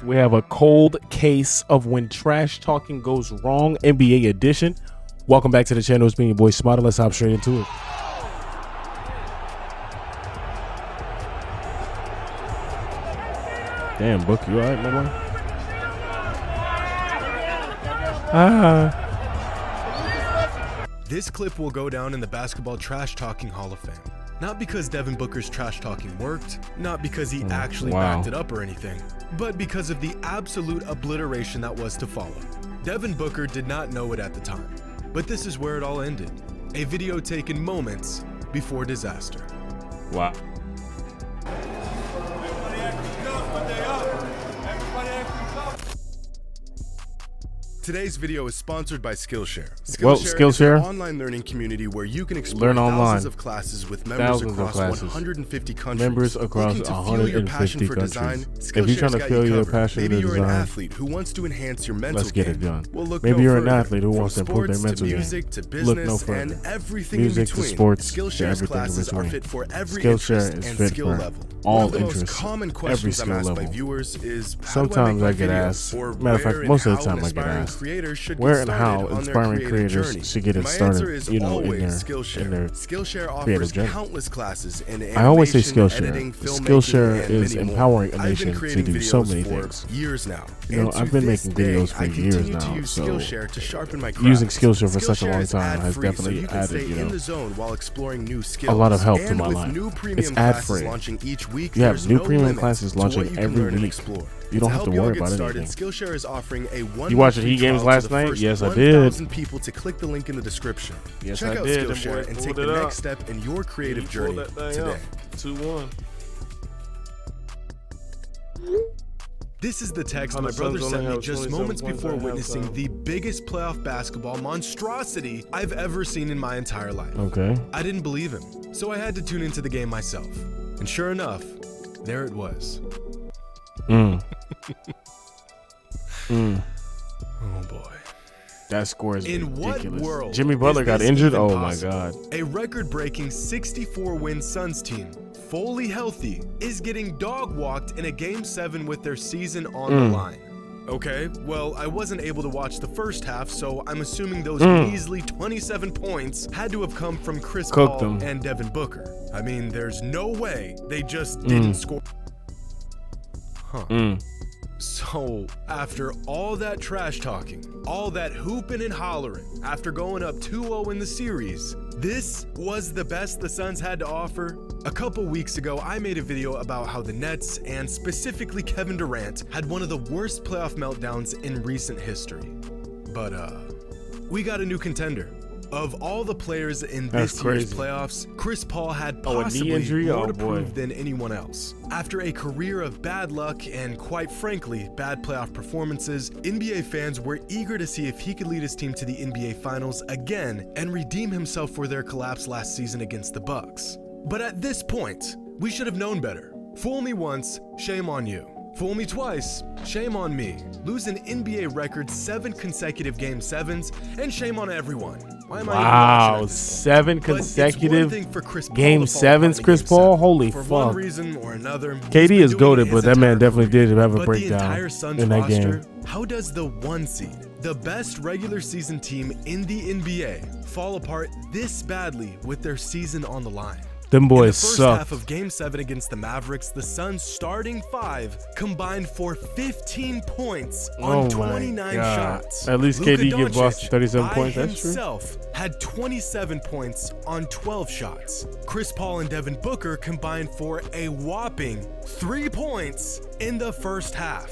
We have a cold case of when trash talking goes wrong, NBA edition. Welcome back to the channel. It's me, your boy Smada. Let's hop straight into it. Damn, Book, you alright, my boy? This clip will go down in the basketball trash talking Hall of Fame. Not because Devin Booker's trash talking worked, not because he actually backed it up or anything, but because of the absolute obliteration that was to follow. Devin Booker did not know it at the time, but this is where it all ended. A video taken moments before disaster. Wow. Today's video is sponsored by Skillshare. Skillshare is an online learning community where you can explore thousands of classes with members across 150 countries. Members across 150 countries. If you're trying to feel your passion in design, maybe you're an athlete who wants to enhance your mental let's get it game. done. Well, look maybe no you're an further. athlete who wants to improve their mental game. Music to business look no further. And everything music in between. to sports Skillshare's to everything classes in are between. fit for every Skillshare interest is and fit skill for level. all One of the most interests, common every questions I'm skill asked by level. viewers is, Sometimes I get asked, matter of fact, most of the time I get asked, where and how inspiring creators should get it started, you know, in their creative journey. Countless classes in animation, I always say Skillshare. editing, Skillshare and is many more. empowering a I've nation been to creating do so videos many for things. years now. You know, And I've to been this making day, videos for I years continue to now, use so Skillshare to sharpen my craft. using Skillshare for such a Skillshare long is time has ad-free, definitely so you can added, stay you in know, the zone while exploring new skills. a lot of help to And my with life. new It's premium ad classes free. launching each week, You have there's new no premium limit classes to what launching you can every learn and week. explore. You don't To have to help y'all worry get about started, anything. Skillshare is offering a You watched the free Heat games trial last to the night? first Yes, I 1,000 did. people to click the link in the description. Yes, Check I out did. Skillshare and take the next step in your creative journey today. 2-1. This is the text my brother sent me just moments before witnessing the biggest playoff basketball monstrosity I've ever seen in my entire life. Okay. I didn't believe him, so I had to tune into the game myself. And sure enough, there it was. Oh boy. That score is In ridiculous. what world Jimmy Butler is got this injured? even Oh my possible? God. A record-breaking 64-win Suns team, fully healthy, is getting dog-walked in a Game 7 with their season on the line. Okay, well, I wasn't able to watch the first half, so I'm assuming those measly 27 points had to have come from Chris Paul and Devin Booker. I mean, there's no way they just didn't score. So, after all that trash talking, all that hooping and hollering, after going up 2-0 in the series, this was the best the Suns had to offer. A couple weeks ago, I made a video about how the Nets, and specifically Kevin Durant, had one of the worst playoff meltdowns in recent history. But, we got a new contender. Of all the players in this year's playoffs, Chris Paul had possibly more to prove than anyone else. After a career of bad luck and, quite frankly, bad playoff performances, NBA fans were eager to see if he could lead his team to the NBA Finals again and redeem himself for their collapse last season against the Bucks. But at this point, we should have known better. Fool me once, shame on you. Fool me twice, shame on me. Lose an NBA record 7 consecutive Game 7s, and shame on everyone. Why am I even watching at this point? 7 consecutive Game 7s, Chris Game Paul? 7. Holy For fuck. one reason or another, KD is goated, but that man entire definitely career. did have a But breakdown the entire Suns in that roster, game. how does the 1 seed, the best regular season team in the NBA, fall apart this badly with their season on the line? Them boys In the first suck. half of Game 7 against the Mavericks, the Suns' starting 5 combined for 15 points on 29 shots. At least Luka KD give Doncic, Boston 37 by points. That's true. himself, had 27 points on 12 shots. Chris Paul and Devin Booker combined for a whopping 3 points in the first half.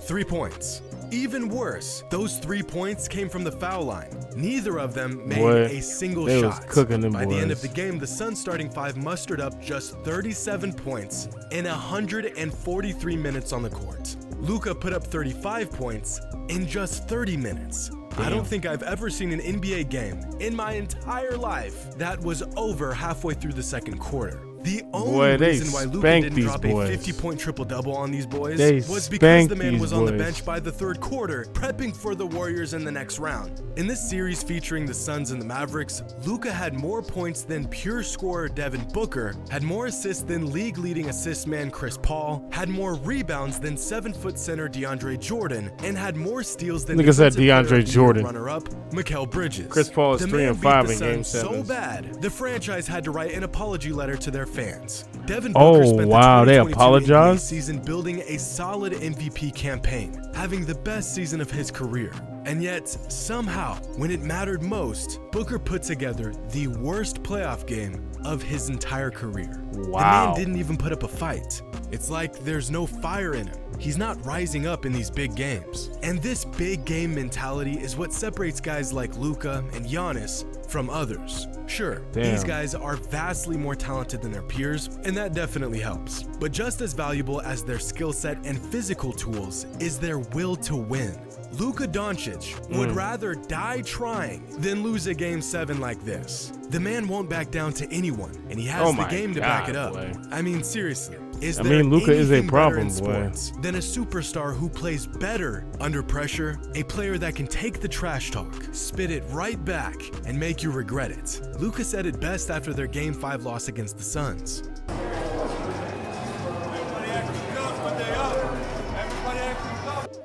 3 points. Even worse, those 3 points came from the foul line. Neither of them made a single they shot. was cooking them By the end of boys. the game, the Suns starting 5 mustered up just 37 points in 143 minutes on the court. Luka put up 35 points in just 30 minutes. I don't think I've ever seen an NBA game in my entire life that was over halfway through the second quarter. The only reason why Luka didn't drop a 50-point triple-double on these boys was because the man was on the bench by the third quarter, prepping for the Warriors in the next round. In this series featuring the Suns and the Mavericks, Luka had more points than pure scorer Devin Booker, had more assists than league-leading assist man Chris Paul, had more rebounds than 7-foot center DeAndre Jordan, and had more steals than DeAndre Jordan runner-up Mikal Bridges. Chris Paul is 3-5 in Game 7. So bad, the franchise had to write an apology letter to their fans. Devin Booker spent the they apologized? season building a solid MVP campaign, having the best season of his career. And yet, somehow, when it mattered most, Booker put together the worst playoff game of his entire career. The man didn't even put up a fight. It's like there's no fire in him. He's not rising up in these big games. And this big game mentality is what separates guys like Luka and Giannis from others. Sure, these guys are vastly more talented than their peers, and that definitely helps. But just as valuable as their skill set and physical tools is their will to win. Luka Doncic would rather die trying than lose a Game 7 like this. The man won't back down to anyone, and he has the game to back it up. Boy. I mean, seriously. Luka is a problem, boy. Than a superstar who plays better under pressure, a player that can take the trash talk, spit it right back, and make you regret it. Luka said it best after their Game 5 loss against the Suns.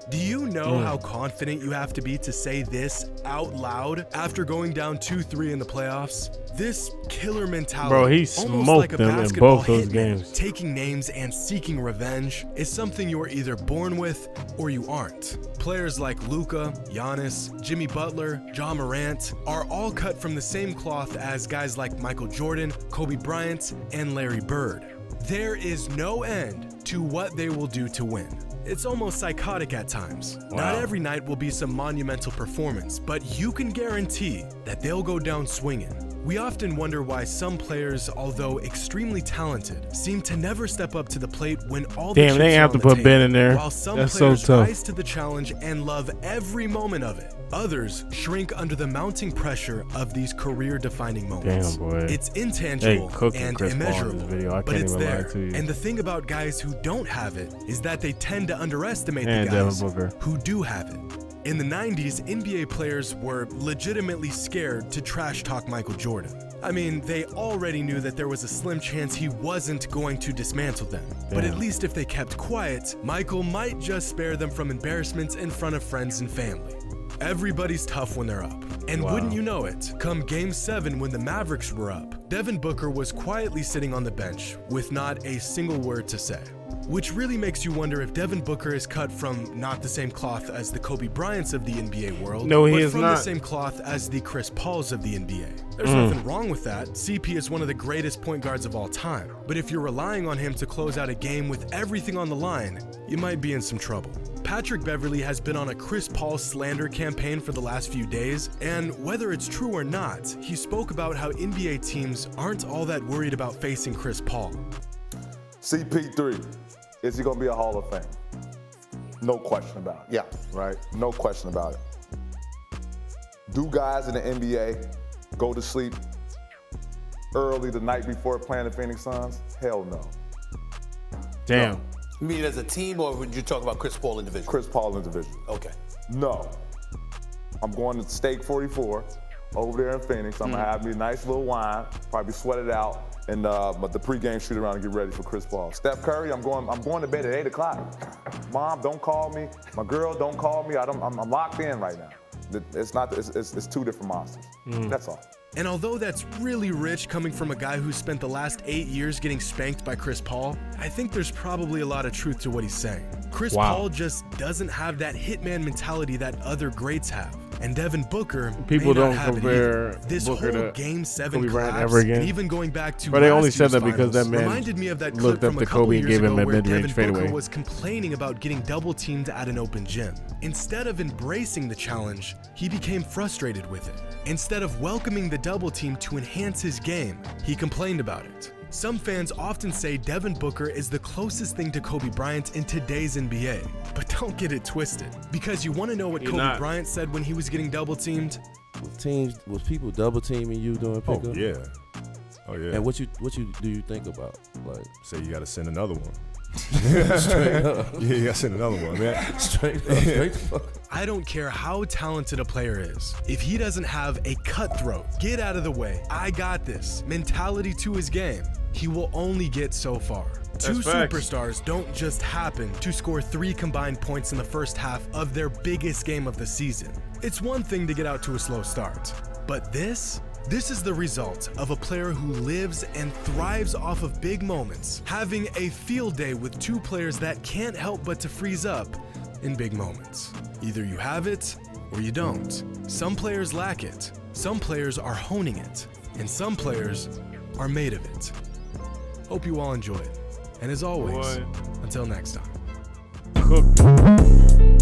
Do you know how confident you have to be to say this out loud after going down 2-3 in the playoffs? This killer mentality, bro, he smoked them in both those games. Taking names and seeking revenge is something you are either born with or you aren't. Players like Luka, Giannis, Jimmy Butler, Ja Morant are all cut from the same cloth as guys like Michael Jordan, Kobe Bryant, and Larry Bird. There is no end to what they will do to win. It's almost psychotic at times. Not every night will be some monumental performance, but you can guarantee that they'll go down swinging. We often wonder why some players, although extremely talented, seem to never step up to the plate when all the chips they have are to on the put table, Ben in there. while some That's players so tough. rise to the challenge and love every moment of it. Others shrink under the mounting pressure of these career-defining moments. Damn, boy. It's intangible and Chris immeasurable, video. but it's there. And the thing about guys who don't have it is that they tend to underestimate the guys who do have it. In the 90s, NBA players were legitimately scared to trash talk Michael Jordan. I mean, they already knew that there was a slim chance he wasn't going to dismantle them. But at least if they kept quiet, Michael might just spare them from embarrassments in front of friends and family. Everybody's tough when they're up. And wouldn't you know it, come Game 7 when the Mavericks were up, Devin Booker was quietly sitting on the bench with not a single word to say. Which really makes you wonder if Devin Booker is cut from not the same cloth as the Kobe Bryants of the NBA world, but from the same cloth as the Chris Pauls of the NBA. There's nothing wrong with that. CP is one of the greatest point guards of all time. But if you're relying on him to close out a game with everything on the line, you might be in some trouble. Patrick Beverley has been on a Chris Paul slander campaign for the last few days, and whether it's true or not, he spoke about how NBA teams aren't all that worried about facing Chris Paul. CP3, is he gonna be a Hall of Fame? No question about it. Yeah. Right? No question about it. Do guys in the NBA go to sleep early the night before playing the Phoenix Suns? Hell no. Damn. No. You mean as a team, or would you talk about Chris Paul individually? Chris Paul individually. Okay. No. I'm going to Steak 44 over there in Phoenix. I'm gonna have me a nice little wine, probably sweat it out, and but the pregame shoot around and get ready for Chris Paul. Steph Curry, I'm going to bed at 8 o'clock. Mom, don't call me. My girl, don't call me. I'm locked in right now. It's two different monsters. That's all. And although that's really rich coming from a guy who spent the last 8 years getting spanked by Chris Paul, I think there's probably a lot of truth to what he's saying. Chris Paul just doesn't have that hitman mentality that other greats have. And Devin Booker, people may not don't have compare this Booker whole to Game 7 Kobe Bryant collapse, ever again. and even going back to But they only last said year's that because that finals, man reminded me of that clip looked up from to a couple Kobe and years gave him ago a where mid-range Devin Booker fadeaway. was complaining about getting double teamed at an open gym. Instead of embracing the challenge, he became frustrated with it. Instead of welcoming the double team to enhance his game, he complained about it. Some fans often say Devin Booker is the closest thing to Kobe Bryant in today's NBA. But don't get it twisted, because you want to know what Kobe Bryant said when he was getting double teamed? Was people double teaming you during pickup? Oh, yeah. Oh yeah. And what do you think about? Like, say you got to send another one. straight up. Yeah, you got to send another one, man. Straight up. I don't care how talented a player is. If he doesn't have a cutthroat, get out of the way, I got this mentality to his game, he will only get so far. Two superstars don't just happen to score 3 combined points in the first half of their biggest game of the season. It's one thing to get out to a slow start, but this is the result of a player who lives and thrives off of big moments, having a field day with 2 players that can't help but to freeze up in big moments. Either you have it or you don't. Some players lack it, some players are honing it, and some players are made of it. Hope you all enjoy it. And as always, until next time. Cooked.